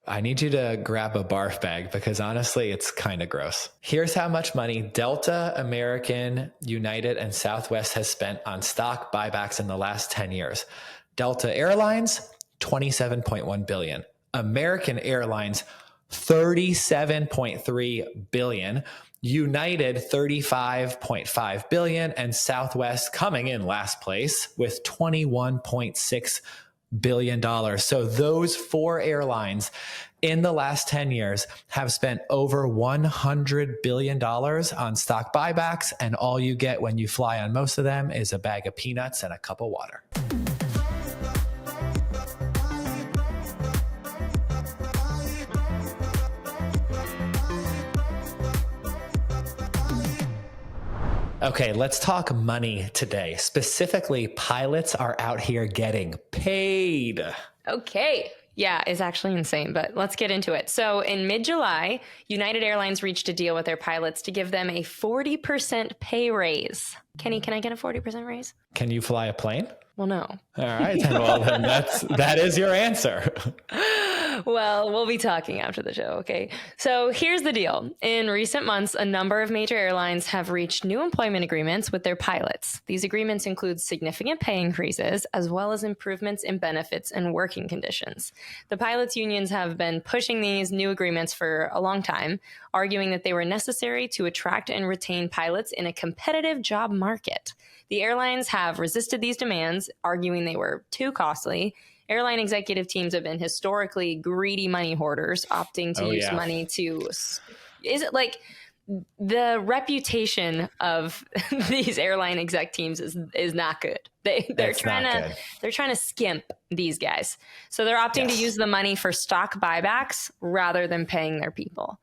I need you to grab a barf bag because honestly, it's kind of gross. Here's how much money Delta, American, United, and Southwest has spent on stock buybacks in the last 10 years. Delta Airlines, $27.1 billion. American Airlines, $37.3 billion. United, $35.5 billion. And Southwest coming in last place with $21.6 billion. So those four airlines in the last 10 years have spent over $100 billion on stock buybacks. And all you get when you fly on most of them is a bag of peanuts and a cup of water. Okay, let's talk money today. Specifically, pilots are out here getting paid. Okay. Yeah, it's actually insane, but let's get into it. So in mid-July, United Airlines reached a deal with their pilots to give them a 40% pay raise. Kenny, can I get a 40% raise? Can you fly a plane? Well, no. All right, well, then that is your answer. Well, we'll be talking after the show, okay? So here's the deal. In recent months, a number of major airlines have reached new employment agreements with their pilots. These agreements include significant pay increases, as well as improvements in benefits and working conditions. The pilots' unions have been pushing these new agreements for a long time, arguing that they were necessary to attract and retain pilots in a competitive job market. The airlines have resisted these demands, arguing they were too costly. Airline executive teams have been historically greedy money hoarders, opting to use money to... Is it like the reputation of these airline exec teams is not good. They're trying to skimp these guys. So they're opting to use the money for stock buybacks rather than paying their people,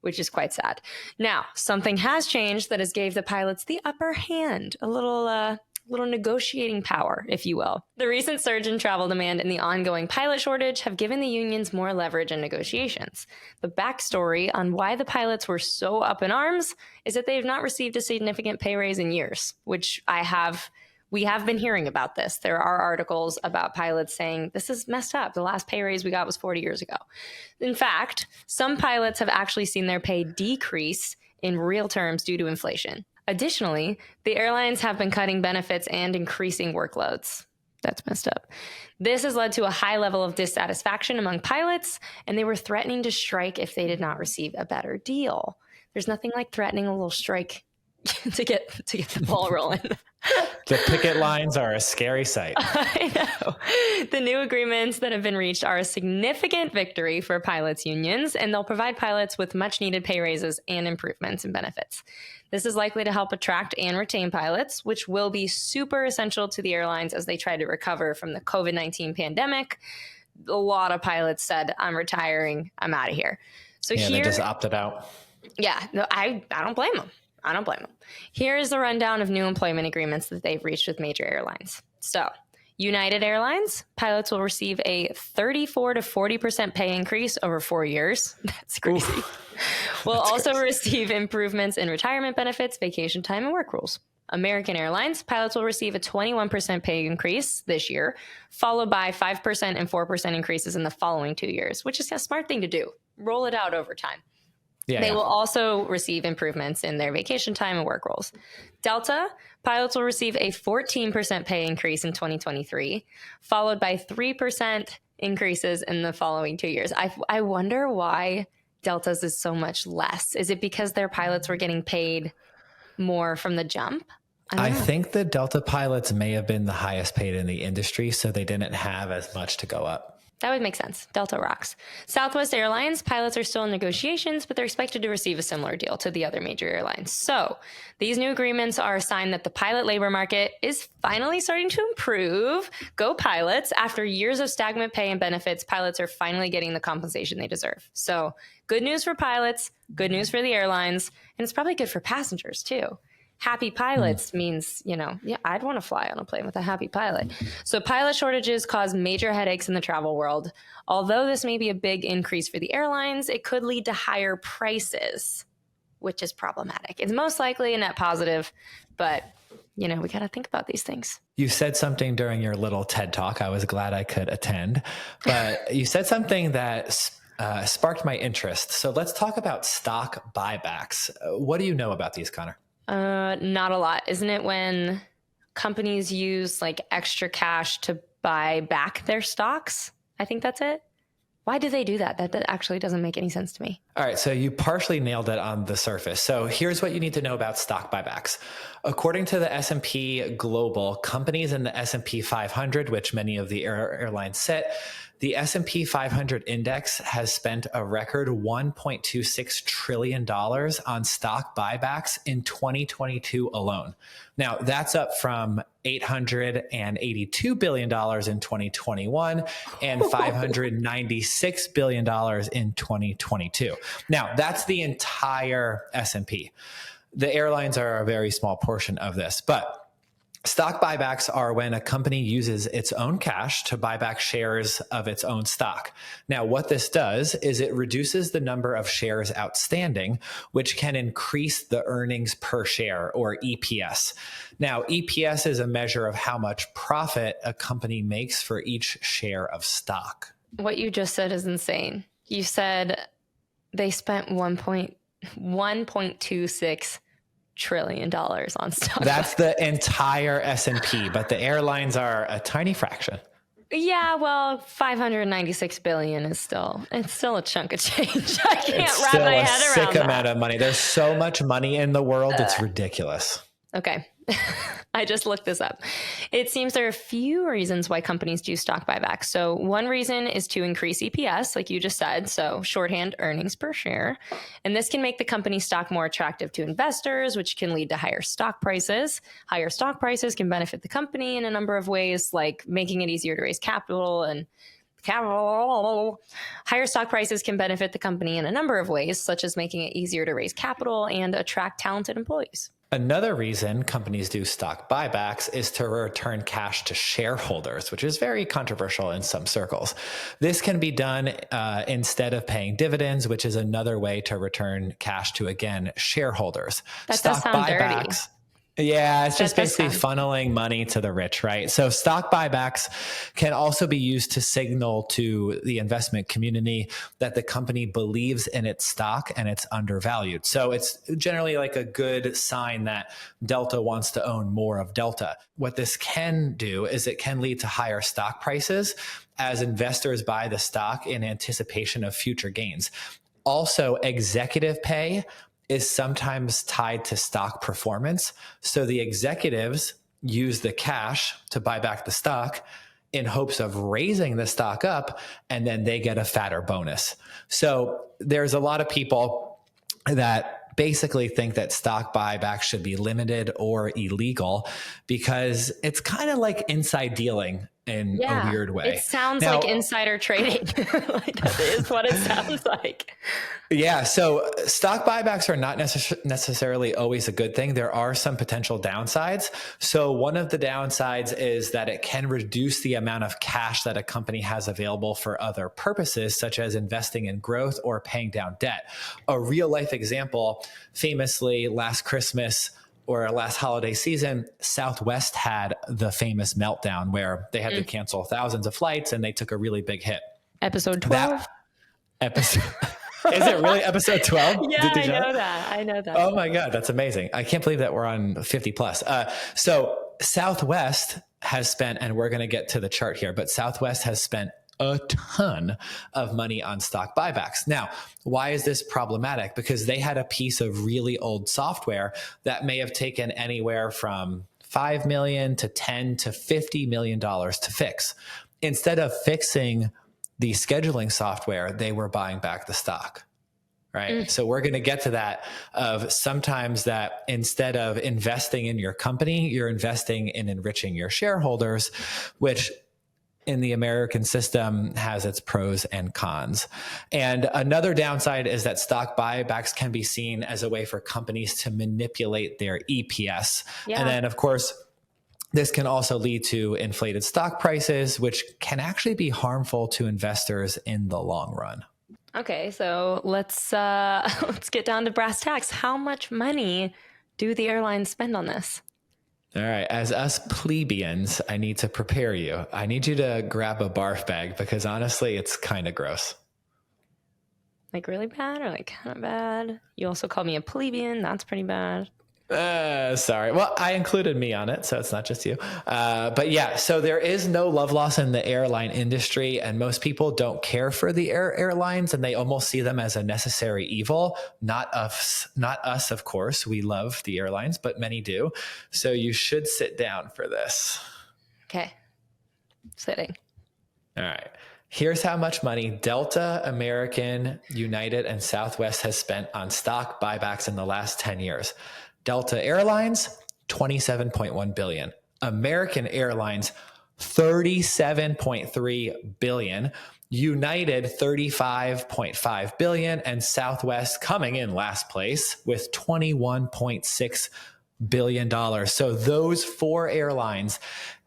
which is quite sad. Now, something has changed that has gave the pilots the upper hand, a little negotiating power, if you will. The recent surge in travel demand and the ongoing pilot shortage have given the unions more leverage in negotiations. The backstory on why the pilots were so up in arms is that they have not received a significant pay raise in years, which we have been hearing about this. There are articles about pilots saying, this is messed up. The last pay raise we got was 40 years ago. In fact, some pilots have actually seen their pay decrease in real terms due to inflation. Additionally, the airlines have been cutting benefits and increasing workloads. That's messed up. This has led to a high level of dissatisfaction among pilots, and they were threatening to strike if they did not receive a better deal. There's nothing like threatening a little strike to get the ball rolling. The picket lines are a scary sight. I know. The new agreements that have been reached are a significant victory for pilots' unions, and they'll provide pilots with much-needed pay raises and improvements in benefits. This is likely to help attract and retain pilots, which will be super essential to the airlines as they try to recover from the COVID-19 pandemic. A lot of pilots said, I'm retiring, I'm out of here. So they just opted out. Yeah, no, I don't blame them. I don't blame them. Here's the rundown of new employment agreements that they've reached with major airlines. So, United Airlines, pilots will receive a 34 to 40% pay increase over 4 years. That's crazy. Will also receive improvements in retirement benefits, vacation time, and work rules. American Airlines, pilots will receive a 21% pay increase this year, followed by 5% and 4% increases in the following 2 years, which is a smart thing to do. Roll it out over time. They will also receive improvements in their vacation time and work rules. Delta, pilots will receive a 14% pay increase in 2023, followed by 3% increases in the following 2 years. I wonder why Delta's is so much less. Is it because their pilots were getting paid more from the jump? I think the Delta pilots may have been the highest paid in the industry, so they didn't have as much to go up. That would make sense. Delta rocks. Southwest Airlines, pilots are still in negotiations, but they're expected to receive a similar deal to the other major airlines. So these new agreements are a sign that the pilot labor market is finally starting to improve. Go pilots. After years of stagnant pay and benefits, pilots are finally getting the compensation they deserve. So good news for pilots, good news for the airlines, and it's probably good for passengers too. Happy pilots means, I'd want to fly on a plane with a happy pilot. So pilot shortages cause major headaches in the travel world. Although this may be a big increase for the airlines, it could lead to higher prices, which is problematic. It's most likely a net positive, but, we got to think about these things. You said something during your little TED Talk. I was glad I could attend, but you said something that sparked my interest. So let's talk about stock buybacks. What do you know about these, Connor? Not a lot. Isn't it when companies use like extra cash to buy back their stocks? I think that's it. Why do they do that? That actually doesn't make any sense to me. All right, so you partially nailed it on the surface. So here's what you need to know about stock buybacks. According to the S&P Global, companies in the S&P 500, which many of the airlines sit, the S&P 500 index has spent a record $1.26 trillion on stock buybacks in 2022 alone. Now, that's up from $882 billion in 2021 and $596 billion in 2022. Now, that's the entire S&P. The airlines are a very small portion of this, but stock buybacks are when a company uses its own cash to buy back shares of its own stock. Now, what this does is it reduces the number of shares outstanding, which can increase the earnings per share, or EPS. Now, EPS is a measure of how much profit a company makes for each share of stock. What you just said is insane. You said they spent $1.26 trillion on stock. That's the entire S&P, but the airlines are a tiny fraction. Yeah, well, 596 billion is still a chunk of change. I can't wrap my head around that. It's still a sick amount of money. There's so much money in the world, it's ridiculous. Okay. I just looked this up. It seems there are a few reasons why companies do stock buybacks. So one reason is to increase EPS, like you just said. So shorthand, earnings per share. And this can make the company stock more attractive to investors, which can lead to higher stock prices. Higher stock prices can benefit the company in a number of ways, like making it easier to raise capital and higher stock prices can benefit the company in a number of ways, such as making it easier to raise capital and attract talented employees. Another reason companies do stock buybacks is to return cash to shareholders, which is very controversial in some circles. This can be done instead of paying dividends, which is another way to return cash to, again, shareholders. That does sound dirty. Yeah, it's just basically funneling money to the rich, right? So stock buybacks can also be used to signal to the investment community that the company believes in its stock and it's undervalued. So it's generally like a good sign that Delta wants to own more of Delta. What this can do is it can lead to higher stock prices as investors buy the stock in anticipation of future gains. Also, executive pay is sometimes tied to stock performance. So the executives use the cash to buy back the stock in hopes of raising the stock up, and then they get a fatter bonus. So there's a lot of people that basically think that stock buybacks should be limited or illegal because it's kind of like inside dealing in a weird way. It sounds like insider trading. Like that is what it sounds like. Yeah. So stock buybacks are not necessarily always a good thing. There are some potential downsides. So one of the downsides is that it can reduce the amount of cash that a company has available for other purposes, such as investing in growth or paying down debt. A real life example, famously last Christmas or last holiday season, Southwest had the famous meltdown where they had to cancel thousands of flights and they took a really big hit. Episode 12? Is it really episode 12? Yeah, I know that. Oh my God, that's amazing. I can't believe that we're on 50 plus. So Southwest has spent, and we're going to get to the chart here, but Southwest has spent a ton of money on stock buybacks. Now, why is this problematic? Because they had a piece of really old software that may have taken anywhere from $5 million to $10 to $50 million to fix. Instead of fixing the scheduling software, they were buying back the stock. Right. So we're going to get to that of sometimes that instead of investing in your company, you're investing in enriching your shareholders, which in the American system has its pros and cons. And another downside is that stock buybacks can be seen as a way for companies to manipulate their EPS. Yeah. And then, of course, this can also lead to inflated stock prices, which can actually be harmful to investors in the long run. Okay, so let's get down to brass tacks. How much money do the airlines spend on this? All right. As us plebeians, I need to prepare you. I need you to grab a barf bag because honestly, it's kind of gross. Like really bad or like kind of bad? You also called me a plebeian. That's pretty bad. Sorry. Well, I included me on it, so it's not just you. But yeah, so there is no love loss in the airline industry, and most people don't care for the airlines, and they almost see them as a necessary evil. Not us, of course. We love the airlines, but many do. So you should sit down for this. Okay. Sitting. All right. Here's how much money Delta, American, United, and Southwest has spent on stock buybacks in the last 10 years. Delta Airlines, $27.1 billion. American Airlines, $37.3 billion. United, $35.5 billion. And Southwest coming in last place with $21.6 billion. So those four airlines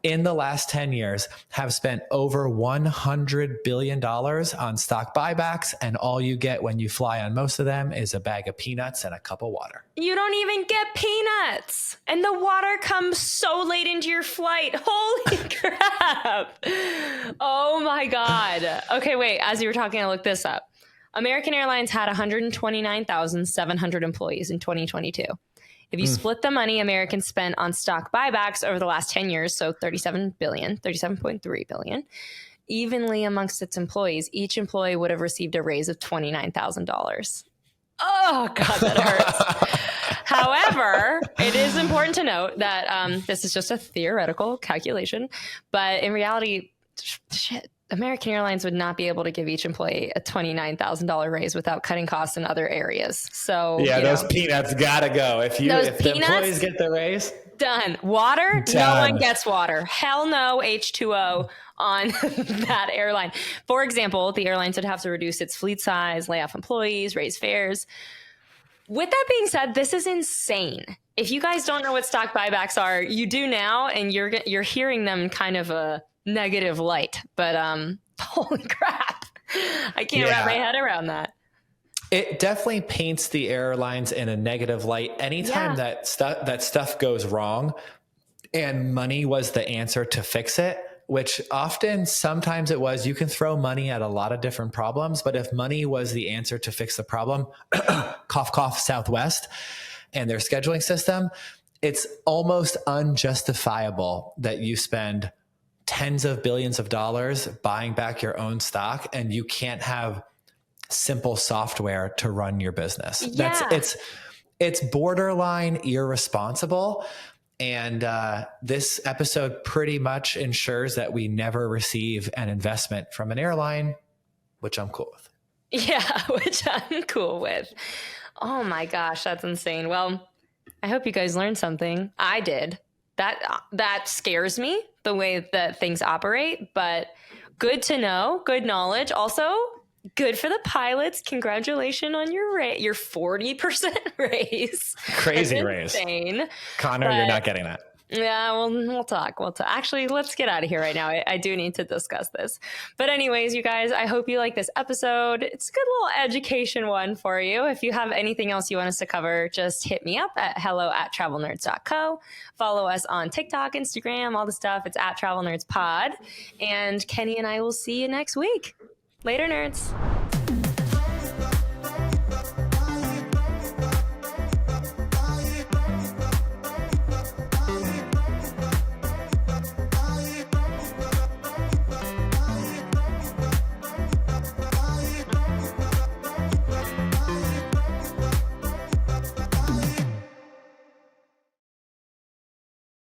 in the last 10 years have spent over $100 billion on stock buybacks. And all you get when you fly on most of them is a bag of peanuts and a cup of water. You don't even get peanuts. And the water comes so late into your flight. Holy crap. Oh my God. Okay, wait. As you were talking, I looked this up. American Airlines had 129,700 employees in 2022. If you split the money Americans spent on stock buybacks over the last 10 years, so $37.3 billion, evenly amongst its employees, each employee would have received a raise of $29,000. Oh, God, that hurts. However, it is important to note that this is just a theoretical calculation, but in reality, American Airlines would not be able to give each employee a $29,000 raise without cutting costs in other areas. So yeah, those peanuts gotta go. If the employees get the raise, done. Water, no one gets water. Hell no, H2O on that airline. For example, the airlines would have to reduce its fleet size, lay off employees, raise fares. With that being said, this is insane. If you guys don't know what stock buybacks are, you do now, and you're hearing them in kind of a negative light. But holy crap, I can't wrap my head around that. It definitely paints the airlines in a negative light. Anytime that stuff goes wrong, and money was the answer to fix it, which sometimes it was. You can throw money at a lot of different problems, but if money was the answer to fix the problem, cough, cough, Southwest and their scheduling system, it's almost unjustifiable that you spend tens of billions of dollars buying back your own stock and you can't have simple software to run your business. Yeah. It's borderline irresponsible. And this episode pretty much ensures that we never receive an investment from an airline, which I'm cool with. Yeah, which I'm cool with. Oh my gosh, that's insane. Well, I hope you guys learned something. I did. That scares me, the way that things operate, but good to know, good knowledge. Also, good for the pilots. Congratulations on your 40% raise. Crazy raise. Insane. Connor, you're not getting that. Yeah, well, we'll talk. Actually, let's get out of here right now. I do need to discuss this. But anyways, you guys, I hope you like this episode. It's a good little education one for you. If you have anything else you want us to cover, just hit me up at hello@travelnerds.co. Follow us on TikTok, Instagram, all the stuff. It's at Travel Nerds Pod. And Kenny and I will see you next week. Later, nerds.